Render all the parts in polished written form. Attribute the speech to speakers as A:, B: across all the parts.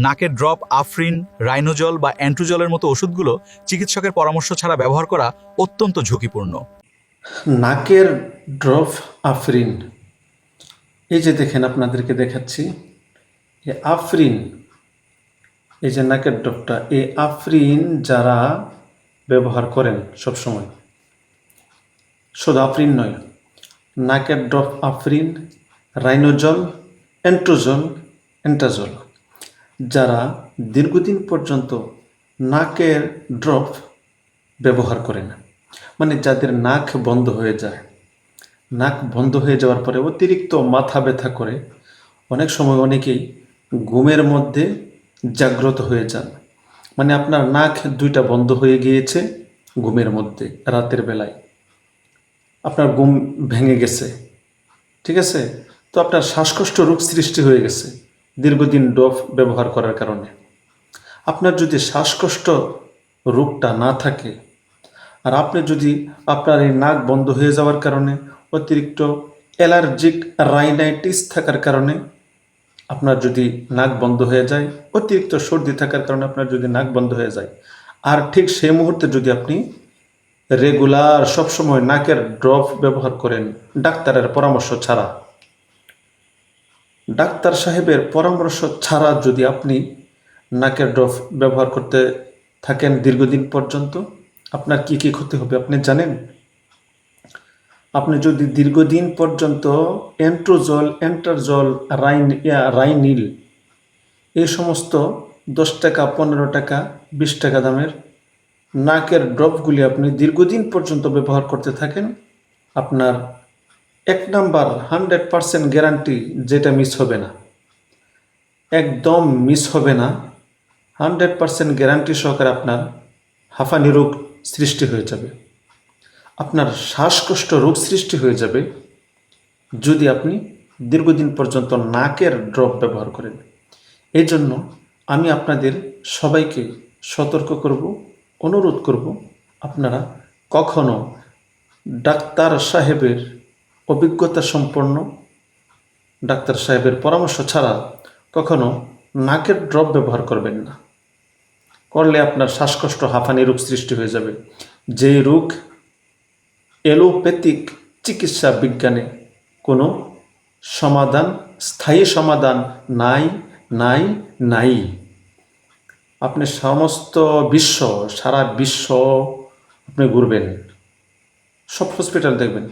A: নাকের ড্রপ, আফরিন, রাইনোজল বা অ্যান্ট্রোজলের মতো ওষুধগুলো চিকিৎসকের পরামর্শ ছাড়া ব্যবহার করা অত্যন্ত ঝুঁকিপূর্ণ।
B: নাকের ড্রপ আফরিন, এই যে দেখেন আপনাদেরকে দেখাচ্ছি, এই আফরিন, এই যে নাকের ড্রপটা, এই আফরিন যারা ব্যবহার করেন সবসময়, শুধু আফরিন নয়, নাকের ড্রপ আফরিন, রাইনোজল, অ্যান্ট্রোজল, অ্যান্টাজল, যারা দীর্ঘদিন পর্যন্ত নাকের ড্রপ ব্যবহার করেন, মানে যাদের নাক বন্ধ হয়ে যায়, নাক বন্ধ হয়ে যাওয়ার পরে অতিরিক্ত মাথা ব্যথা করে, অনেক সময় অনেকেই ঘুমের মধ্যে জাগ্রত হয়ে যান, মানে আপনার নাক দুইটা বন্ধ হয়ে গিয়েছে ঘুমের মধ্যে, রাতের বেলায় আপনার ঘুম ভেঙে গেছে, ঠিক আছে, তো আপনার শ্বাসকষ্ট রোগ সৃষ্টি হয়ে গেছে দীর্ঘদিন ডোপ ব্যবহার করার কারণে। আপনার যদি শ্বাসকষ্ট রোগটা না থাকে, আর আপনি যদি আপনার এই নাক বন্ধ হয়ে যাওয়ার কারণে অতিরিক্ত অ্যালার্জিক রাইনাইটিস থাকার কারণে আপনার যদি নাক বন্ধ হয়ে যায়, অতিরিক্ত সর্দি থাকার কারণে আপনার যদি নাক বন্ধ হয়ে যায়, আর ঠিক সেই মুহূর্তে যদি আপনি রেগুলার সবসময় নাকের ড্রপ ব্যবহার করেন ডাক্তারের পরামর্শ ছাড়া, ডাক্তার সাহেবের পরামর্শ ছাড়া যদি আপনি নাকের ড্রপ ব্যবহার করতে থাকেন দীর্ঘদিন পর্যন্ত, আপনার কি কি ক্ষতি হবে আপনি জানেন? আপনি যদি দীর্ঘদিন পর্যন্ত অ্যান্ট্রোজল, অ্যান্টারজল, রাইনিল, এই সমস্ত 10 টাকা, 15 টাকা, 20 টাকা দামের নাকের ড্রপগুলি আপনি দীর্ঘদিন পর্যন্ত ব্যবহার করতে থাকেন, আপনার 1 নাম্বার 100% গ্যারান্টি, যেটা মিস হবে না, একদম মিস হবে না, 100% গ্যারান্টি সহকারে আপনার হাঁফানি রোগ সৃষ্টি হয়ে যাবে, আপনার শ্বাসকষ্ট রোগ সৃষ্টি হয়ে যাবে যদি আপনি দীর্ঘদিন পর্যন্ত নাকের ড্রপ ব্যবহার করেন। এই জন্য আমি আপনাদের সবাইকে সতর্ক করব, অনুরোধ করব, আপনারা কখনো ডাক্তার সাহেবের অভিজ্ঞতা সম্পন্ন ডাক্তার সাহেবের পরামর্শ ছাড়া কখনো নাকের ড্রপ ব্যবহার করবেন না। করলে আপনার শ্বাসকষ্ট, হাঁফানি রোগ সৃষ্টি হয়ে যাবে, যেই রোগ এলোপ্যাথিক চিকিৎসা বিজ্ঞানে কোনো সমাধান, স্থায়ী সমাধান নাই নাই নাই। আপনি সমস্ত বিশ্ব, সারা বিশ্ব আপনি ঘুরবেন, সব হসপিটাল দেখবেন,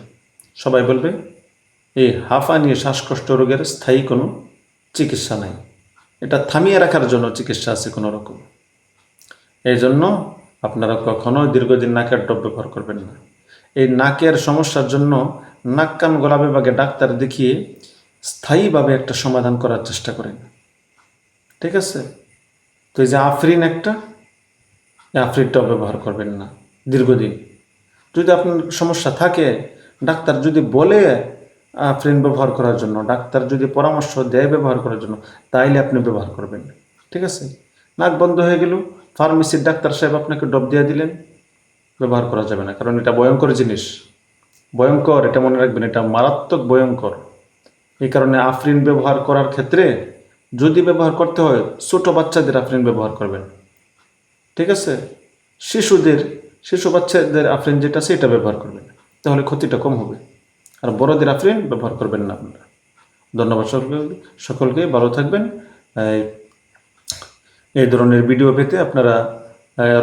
B: সবাই বলবে এই হাঁফানি শ্বাসকষ্ট রোগের স্থায়ী কোনো চিকিৎসা নাই, এটা থামিয়ে রাখার জন্য চিকিৎসা আছে কোনো রকম। এই জন্য আপনারা কখনো দীর্ঘদিন নাকের ড্রপ ব্যবহার করবেন না। এই নাকের সমস্যার জন্য নাক কান গলা বিভাগে ডাক্তার দেখিয়ে স্থায়ীভাবে একটা সমাধান করার চেষ্টা করেন, ঠিক আছে? তো এই যে আফরিন একটা, এই আফরিনটাও ব্যবহার করবেন না দীর্ঘদিন। যদি আপনার সমস্যা থাকে, ডাক্তার যদি বলে আফরিন ব্যবহার করার জন্য, ডাক্তার যদি পরামর্শ দেয় ব্যবহার করার জন্য, তাইলে আপনি ব্যবহার করবেন, ঠিক আছে? নাক বন্ধ হয়ে গেল, ফার্মেসির ডাক্তার সাহেব আপনাকে ডব দিয়ে দিলেন, ব্যবহার করা যাবে না, কারণ এটা ভয়ঙ্কর জিনিস, ভয়ঙ্কর, এটা মনে রাখবেন, এটা মারাত্মক ভয়ঙ্কর। এই কারণে আফরিন ব্যবহার করার ক্ষেত্রে যদি ব্যবহার করতে হয়, ছোটো বাচ্চাদের আফরিন ব্যবহার করবেন, ঠিক আছে? শিশু বাচ্চাদের আফরিন যেটা, সেটা ব্যবহার করবেন, তাহলে ক্ষতিটা কম হবে। আর বড়দের আফরিন ব্যবহার করবেন না আপনারা। ধন্যবাদ সকলকে, ভালো থাকবেন। এই ধরনের ভিডিও পেতে আপনারা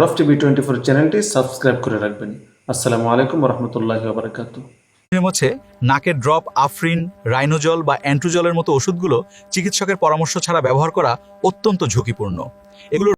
B: রফ টিভি 24 চ্যানেলটি সাবস্ক্রাইব করে রাখবেন। আসসালামু আলাইকুম রহমতুল্লাহি ওয়া বারাকাতুহু।
A: হচ্ছে নাকের ড্রপ, আফরিন, রাইনোজল বা অ্যান্ট্রোজলের মতো ওষুধগুলো চিকিৎসকের পরামর্শ ছাড়া ব্যবহার করা অত্যন্ত ঝুঁকিপূর্ণ। এগুলো